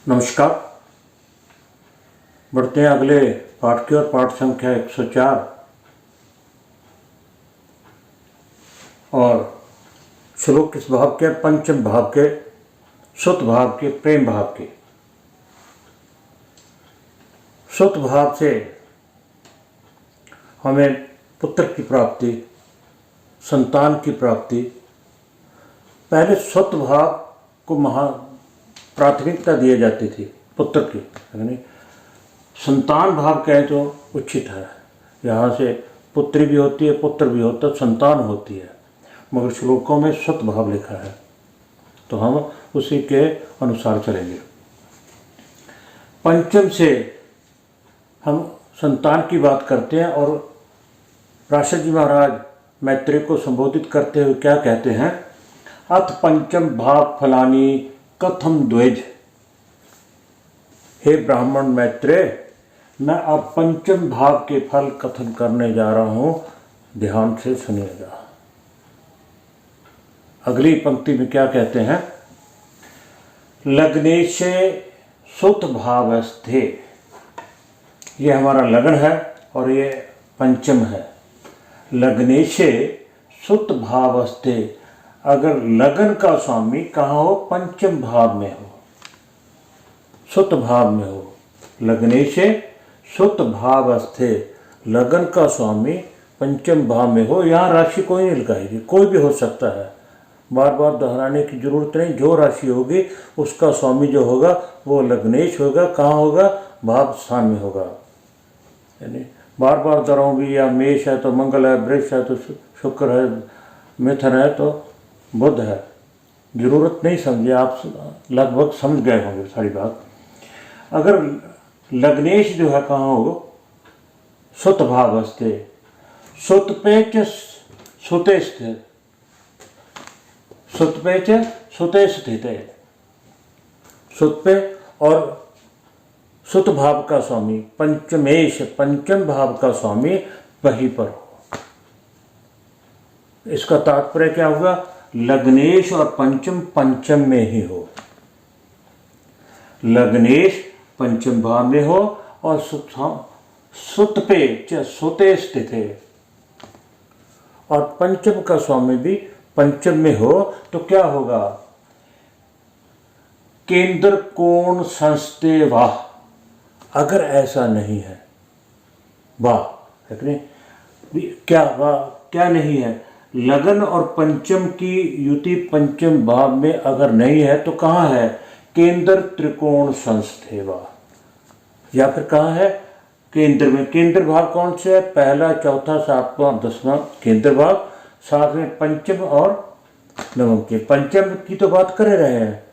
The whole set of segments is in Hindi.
नमस्कार। बढ़ते हैं अगले पाठ की ओर। पाठ संख्या 104 और श्लोक किस भाव के? पंचम भाव के, सुत भाव के, प्रेम भाव के। सुत भाव से हमें पुत्र की प्राप्ति, संतान की प्राप्ति। पहले सुत भाव को प्राथमिकता दी जाती थी पुत्र की, यानी संतान भाव कहें तो उचित है। यहाँ से पुत्री भी होती है, पुत्र भी होता है, संतान होती है, मगर श्लोकों में सुत भाव लिखा है तो हम उसी के अनुसार चलेंगे। पंचम से हम संतान की बात करते हैं और पराशर जी महाराज मैत्रेय को संबोधित करते हुए क्या कहते हैं? अथ पंचम भाव फलानी कथम द्विज। हे ब्राह्मण मैत्रेय, मैं अब पंचम भाव के फल कथन करने जा रहा हूं, ध्यान से सुनिएगा। अगली पंक्ति में क्या कहते हैं? लग्नेशे सुत भावस्थे। ये हमारा लगन है और ये पंचम है। लग्नेशे सुत भावस्थे। अगर लगन का स्वामी कहाँ हो? पंचम भाव में हो, सुत भाव में हो। लग्नेशे सुत भावस्थे, लगन का स्वामी पंचम भाव में हो। यहाँ राशि कोई नहीं लगाएगी, कोई भी हो सकता है, बार बार दोहराने की जरूरत नहीं। जो राशि होगी उसका स्वामी जो होगा वो लग्नेश होगा। कहाँ होगा? भाव स्थान में होगा। यानी बार बार दोहराऊंगी, या मेष है तो मंगल है, वृष है तो शुक्र है, मिथुन है तो बुध है, जरूरत नहीं समझे, आप लगभग समझ गए होंगे सारी बात। अगर लग्नेश जो है कहाँ हो? सुत भावस्थे। सुत पे च सुते स्थित, सुत पे च सुते स्थित है। सुत पे और सुत भाव का स्वामी पंचमेश, पंचम भाव का स्वामी वहीं पर हो। इसका तात्पर्य क्या होगा? लग्नेश और पंचम पंचम में ही हो। लग्नेश पंचम भाव में हो और सुत पे च सुते स्थित है और पंचम का स्वामी भी पंचम में हो तो क्या होगा? केंद्र कोण संस्थे वाह। अगर ऐसा नहीं है, वाह क्या वाह क्या नहीं है? लगन और पंचम की युति पंचम भाव में अगर नहीं है तो कहाँ है? केंद्र त्रिकोण संस्थेवा। या फिर कहाँ है? केंद्र में। केंद्र भाव कौन से है? पहला, चौथा, सातवां, 10वां केंद्र भाव, साथ में पंचम और नवम के। पंचम की तो बात कर रहे हैं,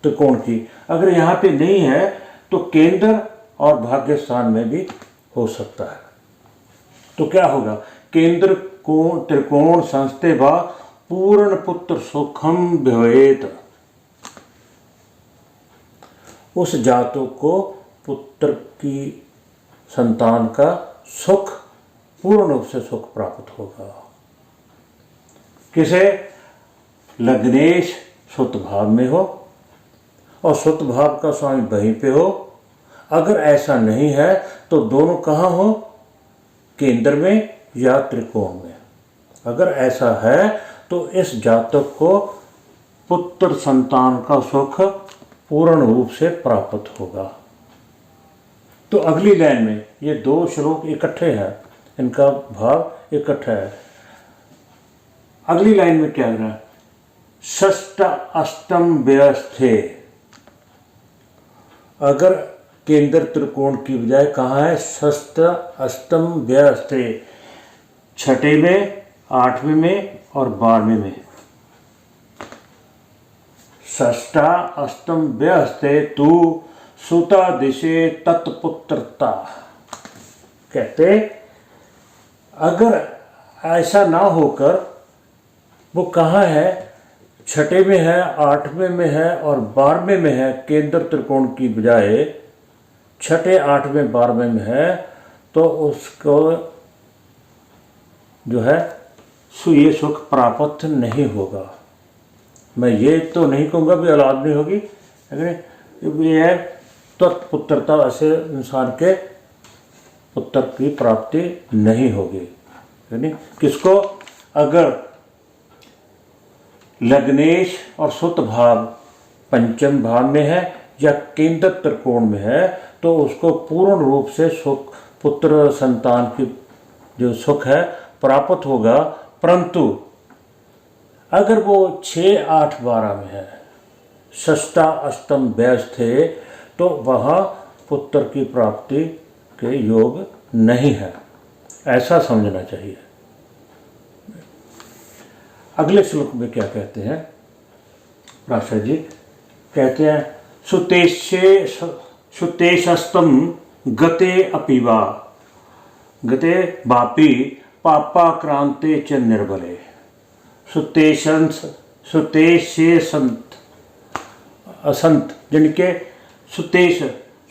त्रिकोण की। अगर यहाँ पे नहीं है तो केंद्र और भाग्य स्थान में भी हो सकता है। तो क्या होगा? केंद्र को त्रिकोण संस्थे व पूर्ण पुत्र सुखम भवेत। उस जातक को पुत्र की संतान का सुख, पूर्ण रूप से सुख प्राप्त होगा। किसे? लग्नेश सुत भाव में हो और सुत भाव का स्वामी वहीं पे हो। अगर ऐसा नहीं है तो दोनों कहाँ हो? केंद्र में या त्रिकोण में। अगर ऐसा है तो इस जातक को पुत्र संतान का सुख पूर्ण रूप से प्राप्त होगा। तो अगली लाइन में ये दो श्लोक इकट्ठे हैं, इनका भाव इकट्ठा है। अगली लाइन में क्या है? षष्ठ अष्टम व्यस्थे। अगर केंद्र त्रिकोण की बजाय कहाँ है? षष्ठ अष्टम व्यस्थे। छठे में, आठवें में और 12वें में। षष्ठा अष्टम व्यस्ते तू सुता दिशे तत्पुत्रता। कहते अगर ऐसा ना होकर वो कहाँ है? छठे में है, 8वें में है और 12वें में है। केंद्र त्रिकोण की बजाय छठे, 8वें, 12वें में है तो उसको जो है ये सुख प्राप्त नहीं होगा। मैं ये तो नहीं कहूँगा भी औलाद नहीं होगी, लेकिन ये है तत्पुत्रता, ऐसे इंसान के पुत्र की प्राप्ति नहीं होगी। यानी किसको, अगर लग्नेश और सुत भाव पंचम भाव में है या केंद्र त्रिकोण में है तो उसको पूर्ण रूप से सुख, पुत्र संतान की जो सुख है प्राप्त होगा। परंतु अगर वो 6, 8, 12 में है, षष्ठा अष्टम व्यस्त है, तो वहाँ पुत्र की प्राप्ति के योग नहीं है, ऐसा समझना चाहिए। अगले श्लोक में क्या कहते हैं प्राशा जी, कहते हैं सुतेशस्तम गते अपिवा गते वापि पापाक्रांते च निर्बले। सुतेशे संत असंत, जिनके सुतेश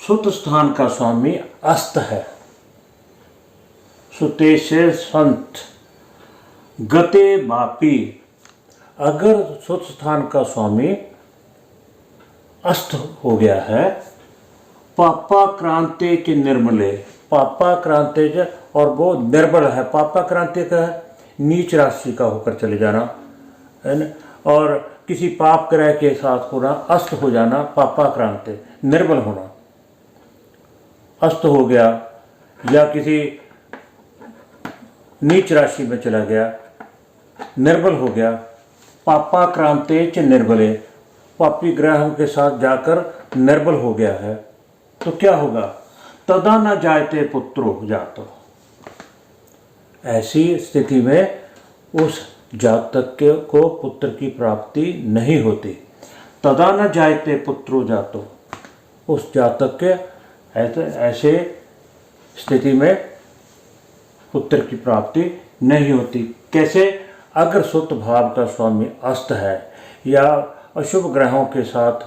सुत स्थान का स्वामी अस्त है, सुतेशे संत गते वापी, अगर सुत स्थान का स्वामी अस्त हो गया है, पापा क्रांति के निर्मले, पापा क्रांति के, और वो निर्बल है। पापा क्रांति का है नीच राशि का होकर चले जाना है ना, और किसी पाप ग्रह के साथ होना, अस्त हो जाना, पापा क्रांति, निर्बल होना, अस्त हो गया या किसी नीच राशि में चला गया, निर्बल हो गया। पापा क्रांते च निर्बले, पापी ग्रहों के साथ जाकर निर्बल हो गया है, तो क्या होगा, तदा न जायते पुत्रो जातो, ऐसी स्थिति में उस जातक को पुत्र की प्राप्ति नहीं होती। तदा न जायते पुत्रो जातो, उस जातक के ऐसे स्थिति में पुत्र की प्राप्ति नहीं होती। कैसे, अगर सुत भाव का स्वामी अस्त है या अशुभ ग्रहों के साथ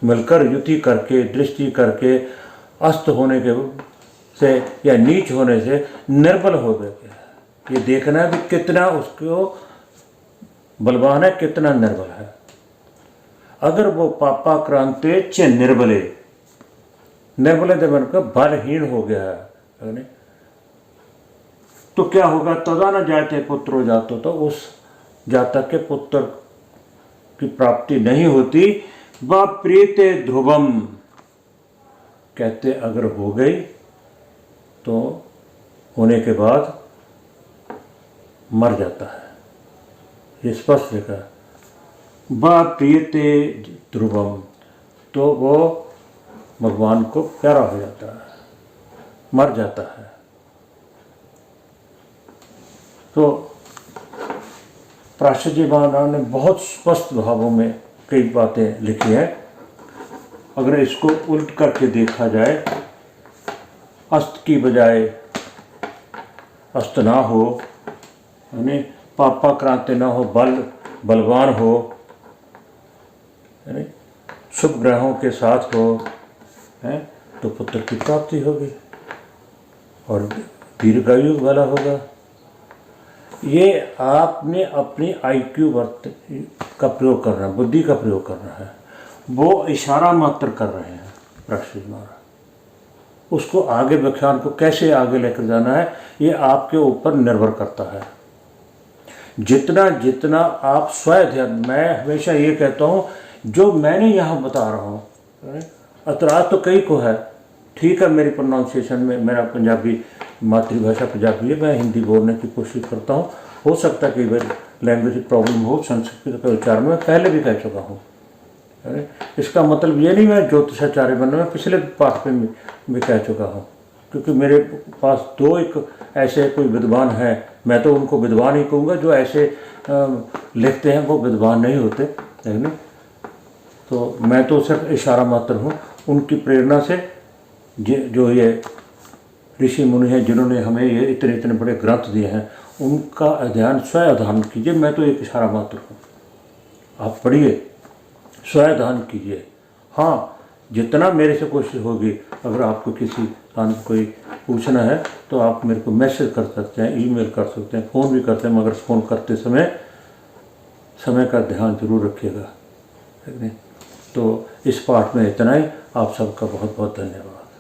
मिलकर युति करके, दृष्टि करके, अस्त होने के से या नीच होने से निर्बल हो गए, ये देखना भी कितना उसको बलवान है, कितना निर्बल है। अगर वो पापा क्रांते च निर्बले, निर्बले देवन का बलहीन हो गया है, तो क्या होगा, तदा न जाते पुत्रो जातो, तो उस जातक के पुत्र की प्राप्ति नहीं होती। व प्रीते ध्रुवम, कहते अगर हो गई तो होने के बाद मर जाता है, ये स्पष्ट लिखा है। व प्रीते ध्रुवम, तो वो भगवान को प्यारा हो जाता है, मर जाता है। तो प्राशा जी महाराज ने बहुत स्पष्ट भावों में कई बातें लिखी हैं। अगर इसको उल्ट करके देखा जाए, अस्त की बजाय अस्त ना हो, यानी पापा क्रांति ना हो, बलवान हो, यानी शुभ ग्रहों के साथ हो, है तो पुत्र की प्राप्ति होगी और दीर्घायु वाला होगा। ये आपने अपनी IQ वर्त का प्रयोग करना है, बुद्धि का प्रयोग करना है, वो इशारा मात्र कर रहे हैं प्राशा जी महाराज। उसको आगे व्याख्यान को कैसे आगे लेकर जाना है ये आपके ऊपर निर्भर करता है। जितना जितना आप स्वयं, मैं हमेशा ये कहता हूँ जो मैंने यहाँ बता रहा हूँ, अतराज तो कई को है, ठीक है, मेरी प्रोनाउंसिएशन में, मेरा पंजाबी मातृभाषा पंजाबी है, मैं हिंदी बोलने की कोशिश करता हूँ, हो सकता है कई बार लैंग्वेज प्रॉब्लम हो, संस्कृत का उच्चारण में पहले भी कह चुका हूँ। इसका मतलब ये नहीं मैं ज्योतिषाचार्य बनना, मैं पिछले पाठ में भी कह चुका हूँ, क्योंकि मेरे पास दो एक ऐसे कोई विद्वान हैं, मैं तो उनको विद्वान ही कहूँगा, जो ऐसे लिखते हैं वो विद्वान नहीं होते, है। तो मैं तो सिर्फ इशारा मात्र हूँ, उनकी प्रेरणा से जो ये ऋषि मुनि हैं जिन्होंने हमें ये इतने इतने बड़े ग्रंथ दिए हैं, उनका अध्ययन स्वयं अध्ययन कीजिए। मैं तो एक इशारा मात्र हूँ, आप पढ़िए, स्वयं अध्ययन कीजिए। हाँ, जितना मेरे से कोशिश होगी, अगर आपको किसी स्थान कोई पूछना है तो आप मेरे को मैसेज कर सकते हैं, ईमेल कर सकते हैं, फ़ोन भी करते हैं, मगर फ़ोन करते समय का ध्यान जरूर रखिएगा, है नहीं। तो इस पाठ में इतना ही। आप सबका बहुत बहुत धन्यवाद।